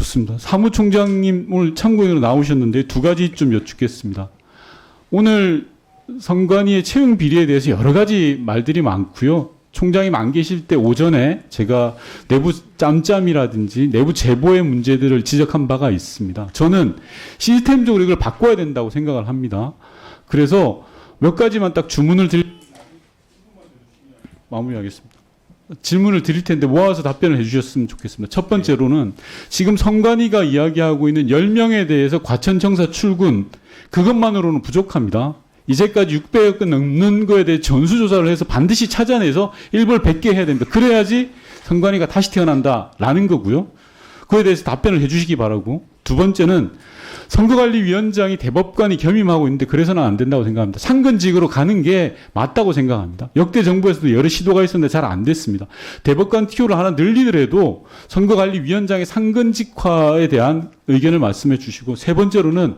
좋습니다. 사무총장님 오늘 참고인으로 나오셨는데 두 가지 좀 여쭙겠습니다. 오늘 선관위의 채용 비리에 대해서 여러 가지 말들이 많고요. 총장님 안 계실 때 오전에 제가 내부 짬짬이라든지 내부 제보의 문제들을 지적한 바가 있습니다. 저는 시스템적으로 이걸 바꿔야 된다고 생각을 합니다. 그래서 몇 가지만 딱 마무리하겠습니다. 질문을 드릴 텐데 모아서 답변을 해주셨으면 좋겠습니다. 첫 번째로는 지금 선관위가 이야기하고 있는 10명에 대해서 과천청사 출근 그것만으로는 부족합니다. 이제까지 600여 건 넘는 거에 대해 전수조사를 해서 반드시 찾아내서 일벌 100개 해야 됩니다. 그래야지 선관위가 다시 태어난다라는 거고요. 그에 대해서 답변을 해주시기 바라고. 두 번째는 선거관리위원장이 대법관이 겸임하고 있는데 그래서는 안 된다고 생각합니다. 상근직으로 가는 게 맞다고 생각합니다. 역대 정부에서도 여러 시도가 있었는데 잘 안 됐습니다. 대법관 티오를 하나 늘리더라도 선거관리위원장의 상근직화에 대한 의견을 말씀해 주시고, 세 번째로는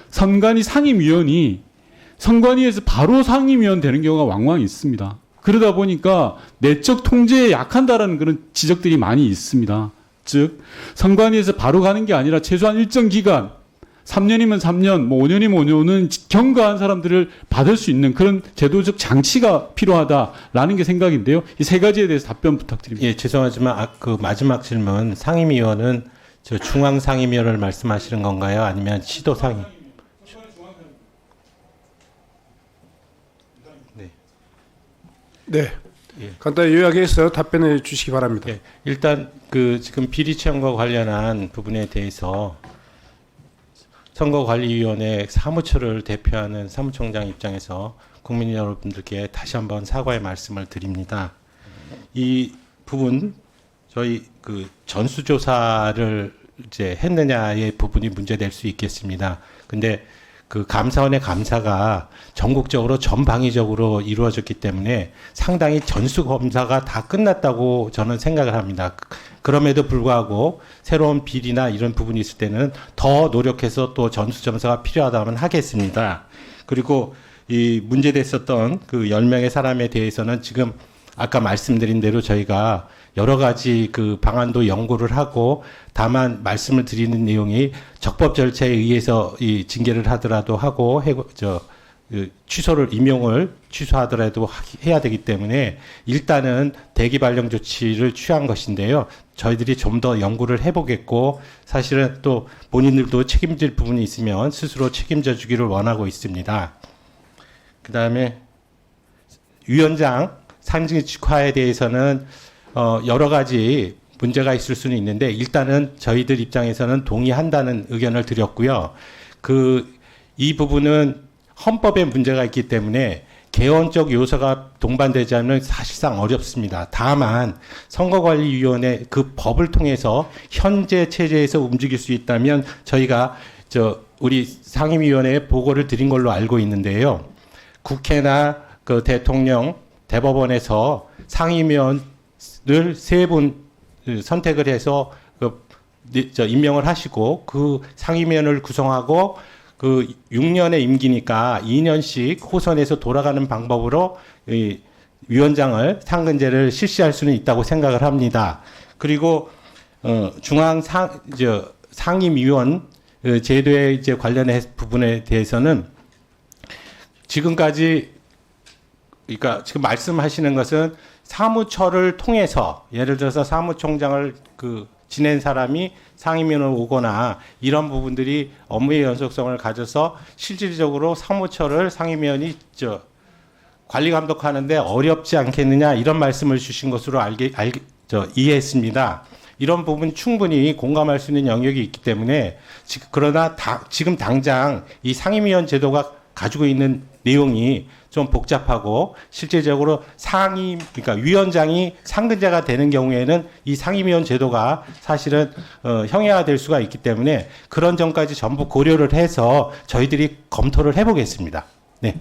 선관위 상임위원이 선관위에서 바로 상임위원 되는 경우가 왕왕 있습니다. 그러다 보니까 내적 통제에 약한다라는 그런 지적들이 많이 있습니다. 즉 선관위에서 바로 가는 게 아니라 최소한 일정 기간 3년이면 3년, 뭐 5년이면 5년은 경과한 사람들을 받을 수 있는 그런 제도적 장치가 필요하다라는 게 생각인데요. 이 세 가지에 대해서 답변 부탁드립니다. 예, 죄송하지만 그 마지막 질문 상임위원은 저 중앙상임위원을 말씀하시는 건가요? 아니면 시도상임? 네. 예. 간단히 요약해서 답변해 주시기 바랍니다. 예, 일단 그 지금 비리 채용과 관련한 부분에 대해서 선거관리위원회 사무처를 대표하는 사무총장 입장에서 국민 여러분들께 다시 한번 사과의 말씀을 드립니다. 이 부분 저희 그 전수조사를 이제 했느냐의 부분이 문제될 수 있겠습니다. 근데 그 감사원의 감사가 전국적으로 전방위적으로 이루어졌기 때문에 상당히 전수검사가 다 끝났다고 저는 생각을 합니다. 그럼에도 불구하고 새로운 비리나 이런 부분이 있을 때는 더 노력해서 또 전수검사가 필요하다면 하겠습니다. 그리고 이 문제됐었던 그 10명의 사람에 대해서는 지금 아까 말씀드린 대로 저희가 여러 가지 그 방안도 연구를 하고, 다만 말씀을 드리는 내용이 적법 절차에 의해서 이 징계를 하더라도 하고 취소를 임용을 취소하더라도 해야 되기 때문에 일단은 대기 발령 조치를 취한 것인데요. 저희들이 좀 더 연구를 해보겠고, 사실은 또 본인들도 책임질 부분이 있으면 스스로 책임져 주기를 원하고 있습니다. 그 다음에 위원장 상직화에 대해서는 여러 가지 문제가 있을 수는 있는데 일단은 저희들 입장에서는 동의한다는 의견을 드렸고요. 이 부분은 헌법에 문제가 있기 때문에 개헌적 요소가 동반되지 않으면 사실상 어렵습니다. 다만 선거관리위원회 그 법을 통해서 현재 체제에서 움직일 수 있다면 저희가 우리 상임위원회에 보고를 드린 걸로 알고 있는데요. 국회나 그 대통령, 대법원에서 상임위원을 3분 선택을 해서 임명을 하시고 그 상임위원을 구성하고 그 6년의 임기니까 2년씩 호선에서 돌아가는 방법으로 이 위원장을 상근제를 실시할 수는 있다고 생각을 합니다. 그리고 상임위원 제도에 이제 관련된 부분에 대해서는 지금까지 그러니까 지금 말씀하시는 것은 사무처를 통해서 예를 들어서 사무총장을 지낸 사람이 상임위원을 오거나 이런 부분들이 업무의 연속성을 가져서 실질적으로 사무처를 상임위원이 관리 감독하는데 어렵지 않겠느냐 이런 말씀을 주신 것으로 이해했습니다. 이런 부분 충분히 공감할 수 있는 영역이 있기 때문에 그러나 지금 당장 이 상임위원 제도가 가지고 있는 내용이 좀 복잡하고 실제적으로 그러니까 위원장이 상근자가 되는 경우에는 이 상임위원 제도가 사실은 형해화될 수가 있기 때문에 그런 점까지 전부 고려를 해서 저희들이 검토를 해보겠습니다. 네.